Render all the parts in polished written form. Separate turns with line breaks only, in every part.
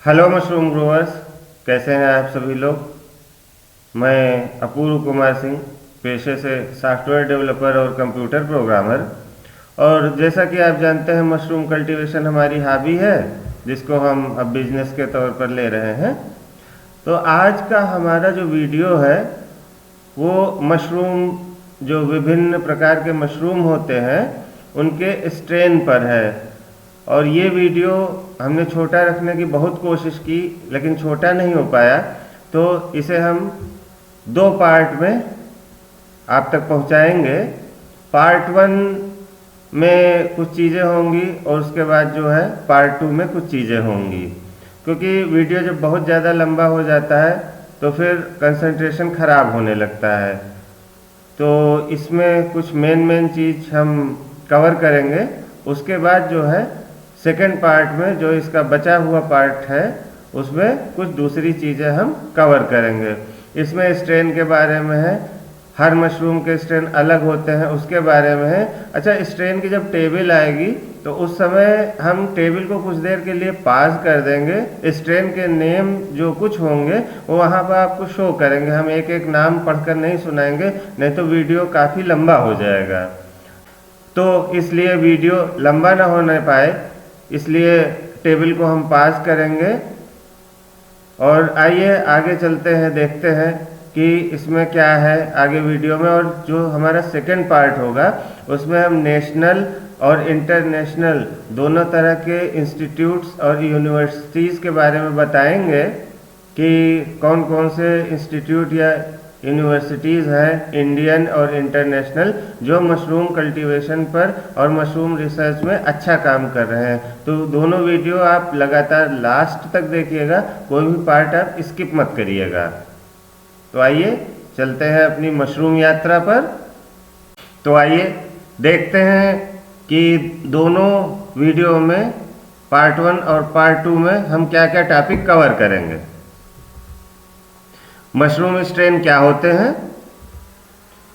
Hello mushroom growers, कैसे हैं आप सभी लोग। मैं अपूर्व कुमार सिंह, पेशे से सॉफ्टवेयर डेवलपर और कंप्यूटर प्रोग्रामर। और जैसा कि आप जानते हैं, मशरूम कल्टीवेशन हमारी हॉबी है, जिसको हम अब बिजनेस के तौर पर ले रहे हैं। तो आज का हमारा जो वीडियो है वो मशरूम, जो विभिन्न प्रकार के मशरूम होते हैं उनके स्ट्रेन पर है। और ये वीडियो हमने छोटा रखने की बहुत कोशिश की, लेकिन छोटा नहीं हो पाया, तो इसे हम 2 पार्ट में आप तक पहुंचाएंगे। पार्ट 1 में कुछ चीज़ें होंगी और उसके बाद जो है पार्ट 2 में कुछ चीज़ें होंगी, क्योंकि वीडियो जब बहुत ज़्यादा लंबा हो जाता है तो फिर कंसंट्रेशन ख़राब होने लगता है। तो इसमें कुछ मेन चीज़ हम कवर करेंगे। उसके बाद जो है सेकंड पार्ट में, जो इसका बचा हुआ पार्ट है, उसमें कुछ दूसरी चीज़ें हम कवर करेंगे। इसमें स्ट्रेन के बारे में है, हर मशरूम के स्ट्रेन अलग होते हैं उसके बारे में है। अच्छा, स्ट्रेन की जब टेबल आएगी तो उस समय हम टेबल को कुछ देर के लिए पास कर देंगे। स्ट्रेन के नेम जो कुछ होंगे वो वहाँ पर आपको शो करेंगे। हम एक एक नाम पढ़कर नहीं सुनाएंगे, नहीं तो वीडियो काफ़ी लंबा हो जाएगा। तो इसलिए वीडियो लंबा ना होने पाए, इसलिए टेबल को हम पास करेंगे। और आइए आगे चलते हैं, देखते हैं कि इसमें क्या है आगे वीडियो में। और जो हमारा सेकंड पार्ट होगा उसमें हम नेशनल और इंटरनेशनल दोनों तरह के इंस्टीट्यूट्स और यूनिवर्सिटीज़ के बारे में बताएंगे कि कौन कौन से इंस्टीट्यूट या यूनिवर्सिटीज़ हैं, इंडियन और इंटरनेशनल, जो मशरूम कल्टीवेशन पर और मशरूम रिसर्च में अच्छा काम कर रहे हैं। तो दोनों वीडियो आप लगातार लास्ट तक देखिएगा, कोई भी पार्ट आप स्किप मत करिएगा। तो आइए चलते हैं अपनी मशरूम यात्रा पर। तो आइए देखते हैं कि दोनों वीडियो में, पार्ट 1 और पार्ट 2 में, हम क्या क्या टॉपिक कवर करेंगे। मशरूम स्ट्रेन क्या होते हैं,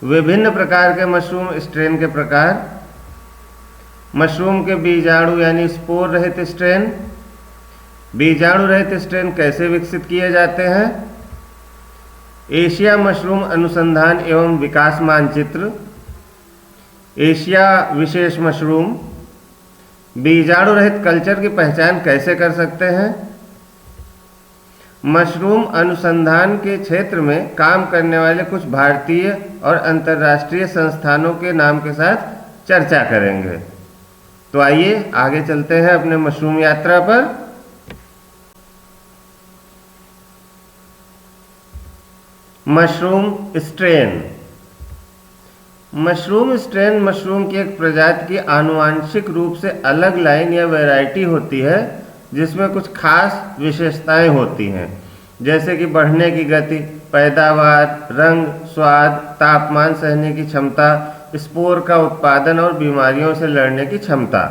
विभिन्न प्रकार के मशरूम स्ट्रेन के प्रकार, मशरूम के बीजाणु यानी स्पोर रहित स्ट्रेन, बीजाणु रहित स्ट्रेन कैसे विकसित किए जाते हैं, एशिया मशरूम अनुसंधान एवं विकास मानचित्र, एशिया विशेष मशरूम, बीजाणु रहित कल्चर की पहचान कैसे कर सकते हैं, मशरूम अनुसंधान के क्षेत्र में काम करने वाले कुछ भारतीय और अंतर्राष्ट्रीय संस्थानों के नाम के साथ चर्चा करेंगे। तो आइए आगे चलते हैं अपने मशरूम यात्रा पर। Mushroom strain. Mushroom strain mushroom की एक प्रजाति की आनुवांशिक रूप से अलग लाइन या वैरायटी होती है, जिसमें कुछ खास विशेषताएं होती हैं, जैसे कि बढ़ने की गति, पैदावार, रंग, स्वाद, तापमान सहने की क्षमता, स्पोर का उत्पादन और बीमारियों से लड़ने की क्षमता।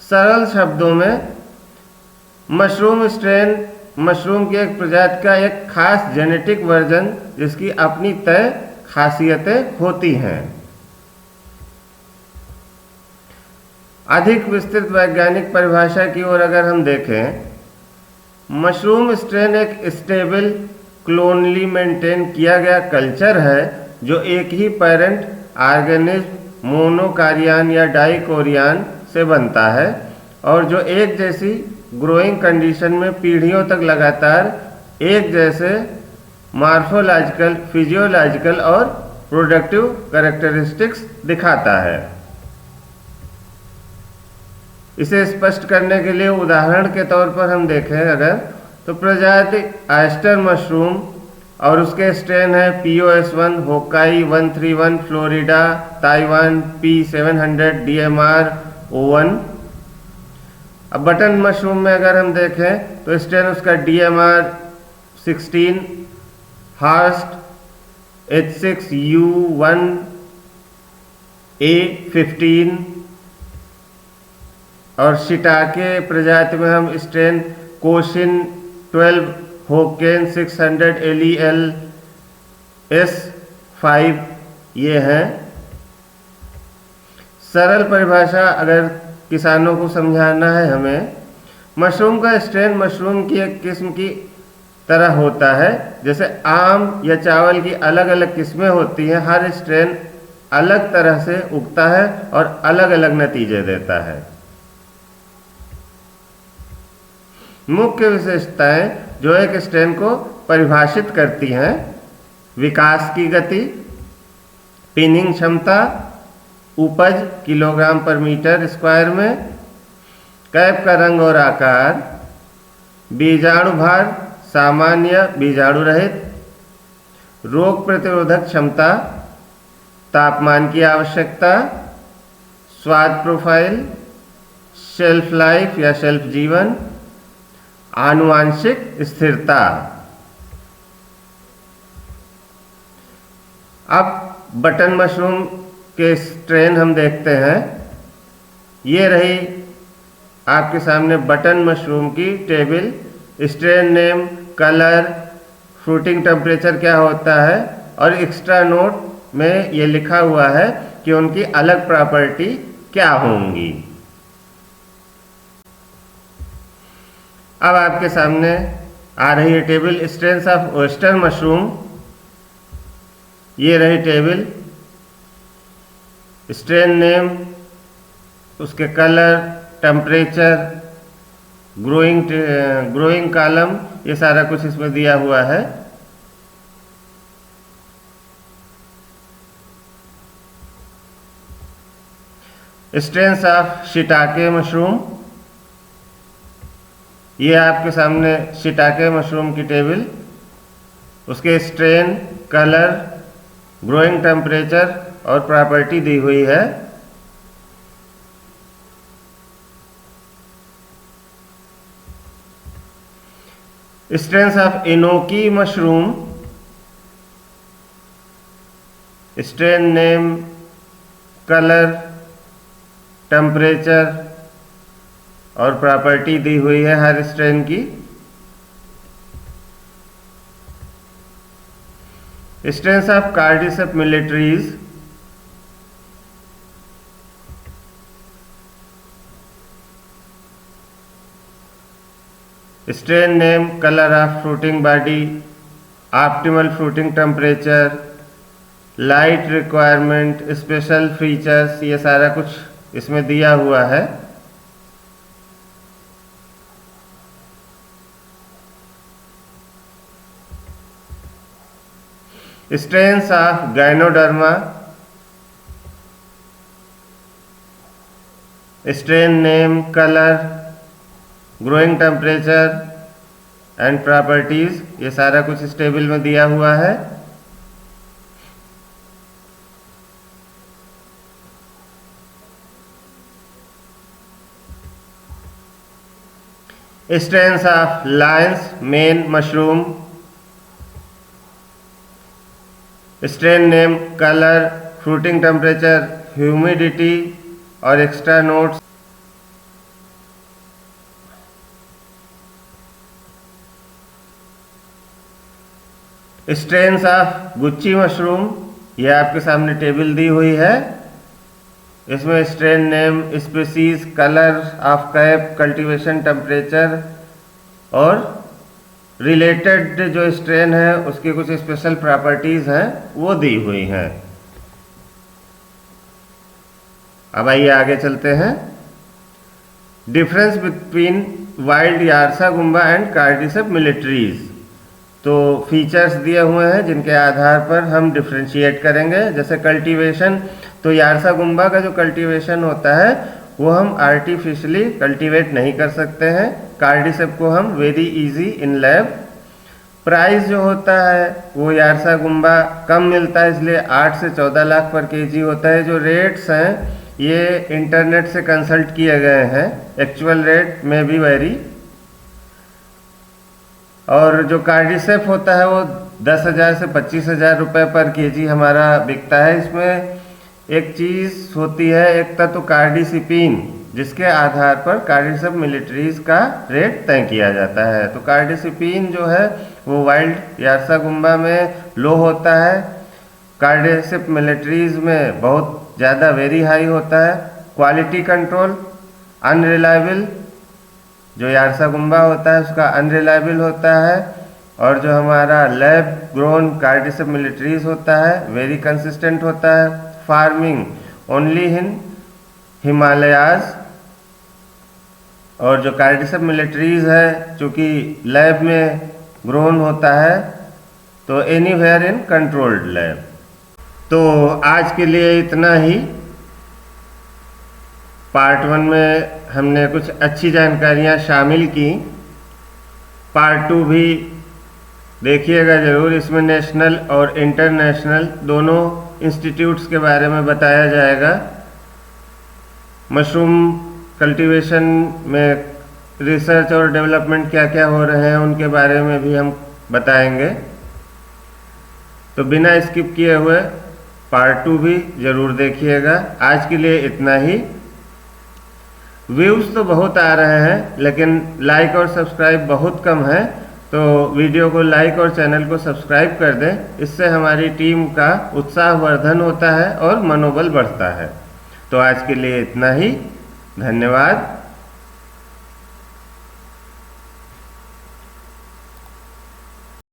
सरल शब्दों में, मशरूम स्ट्रेन मशरूम की एक प्रजाति का एक खास जेनेटिक वर्जन, जिसकी अपनी तय खासियतें होती हैं। अधिक विस्तृत वैज्ञानिक परिभाषा की ओर अगर हम देखें, मशरूम स्ट्रेन एक स्टेबल, क्लोनली मेंटेन किया गया कल्चर है, जो एक ही पेरेंट ऑर्गेनिज्म मोनोकारियन या डाइकोरियन से बनता है और जो एक जैसी ग्रोइंग कंडीशन में पीढ़ियों तक लगातार एक जैसे मॉर्फोलॉजिकल, फिजियोलॉजिकल और प्रोडक्टिव कैरेक्टरिस्टिक्स दिखाता है। इसे स्पष्ट करने के लिए उदाहरण के तौर पर हम देखें अगर, तो प्रजाति ऑयस्टर मशरूम और उसके स्ट्रेन है POS1, होकाई 131, Florida, Taiwan P700, DMR O1। अब बटन मशरूम में अगर हम देखें तो स्ट्रेन उसका DMR 16, हास्ट H6U1 A15 और शिटाके प्रजाति में हम strain Koshin 12, Hocane 600, LEL S5 ये हैं। सरल परिभाषा अगर किसानों को समझाना है हमें, मशरूम का स्ट्रेन मशरूम की एक किस्म की तरह होता है। जैसे आम या चावल की अलग अलग किस्में होती हैं, हर स्ट्रेन अलग तरह से उगता है और अलग अलग नतीजे देता है। मुख्य विशेषताएं जो एक स्ट्रेन को परिभाषित करती हैं: विकास की गति, पिनिंग क्षमता, उपज किलोग्राम पर मीटर स्क्वायर में, कैप का रंग और आकार, बीजाणु भार सामान्य बीजाणु रहित, रोग प्रतिरोधक क्षमता, तापमान की आवश्यकता, स्वाद प्रोफाइल, शेल्फ लाइफ या शेल्फ जीवन, आनुवांशिक स्थिरता। अब बटन मशरूम के स्ट्रेन हम देखते हैं। ये रही आपके सामने बटन मशरूम की table. Strain name, colour, fruiting temperature क्या होता है और एक्स्ट्रा नोट में ये लिखा हुआ है कि उनकी अलग प्रॉपर्टी क्या होंगी। अब आपके सामने आ रही है table strains of oyster mushroom. ये रही टेबल। स्ट्रेन नेम, उसके कलर, टेम्परेचर, ग्रोइंग कॉलम, ये सारा कुछ इसमें दिया हुआ है। Strains of shiitake mushroom. ये आपके सामने शिटाके मशरूम की टेबल, उसके स्ट्रेन, कलर, ग्रोइंग टेम्परेचर और प्रॉपर्टी दी हुई है। Strains of enoki mushroom. Strain name, colour, temperature और प्रॉपर्टी दी हुई है हर स्ट्रेन की। Strains of cordyceps militaris. Strain name, colour of fruiting body, optimal fruiting temperature, light requirement, special features, ये सारा कुछ इसमें दिया हुआ है। Strains of ganoderma. Strain name, colour, growing temperature and properties, ये सारा कुछ इस टेबल में दिया हुआ है। Strains of lion's mane mushroom. Strain name, colour, fruiting temperature, humidity और extra notes. Strains of gucchi mushroom. यह आपके सामने टेबल दी हुई है। इसमें strain name, species, colour of cap, cultivation temperature और रिलेटेड जो स्ट्रेन है उसकी कुछ स्पेशल प्रॉपर्टीज हैं वो दी हुई हैं। अब आइए आगे चलते हैं। Difference between wild yarsagumba and cordyceps militaris. तो फीचर्स दिए हुए हैं जिनके आधार पर हम डिफ्रेंशिएट करेंगे। जैसे कल्टीवेशन, तो यारसागुम्बा का जो कल्टीवेशन होता है वो हम आर्टिफिशियली कल्टीवेट नहीं कर सकते हैं। कार्डिसेप को हम very easy in lab. Price जो होता है वो यारसागुम्बा कम मिलता है, इसलिए 8 से 14 लाख पर केजी होता है। जो रेट्स हैं ये इंटरनेट से कंसल्ट किए गए हैं, एक्चुअल रेट में भी वेरी। और जो कार्डिसेप होता है वो 10,000 से 25,000 रुपये पर केजी हमारा बिकता है। इसमें एक चीज़ होती है, एक तत्व कार्डिसिपिन, जिसके आधार पर कार्डिसेप मिलिट्रीज का रेट तय किया जाता है। तो कार्डिसिपिन जो है वो वाइल्ड यारसागुम्बा में लो होता है, कार्डिसेप मिलिट्रीज में बहुत ज़्यादा वेरी हाई होता है। क्वालिटी कंट्रोल, अनरिलायबल जो यारसागुम्बा होता है उसका अनरिलायबल होता है, और जो हमारा लैब ग्रोन कार्डिसम मिलिट्रीज होता है वेरी कंसिस्टेंट होता है। फार्मिंग ओनली इन हिमालयाज, और जो कार्डिसम मिलिट्रीज है चूँकि लैब में ग्रोन होता है तो एनीवेयर इन कंट्रोल्ड लैब। तो आज के लिए इतना ही। पार्ट 1 में हमने कुछ अच्छी जानकारियाँ शामिल की, पार्ट 2 भी देखिएगा ज़रूर। इसमें नेशनल और इंटरनेशनल दोनों इंस्टीट्यूट्स के बारे में बताया जाएगा। मशरूम कल्टीवेशन में रिसर्च और डेवलपमेंट क्या क्या हो रहे हैं उनके बारे में भी हम बताएंगे। तो बिना स्किप किए हुए पार्ट 2 भी ज़रूर देखिएगा। आज के लिए इतना ही। व्यूज़ तो बहुत आ रहे हैं लेकिन लाइक और सब्सक्राइब बहुत कम है, तो वीडियो को लाइक और चैनल को सब्सक्राइब कर दें। इससे हमारी टीम का उत्साहवर्धन होता है और मनोबल बढ़ता है। तो आज के लिए इतना ही। धन्यवाद।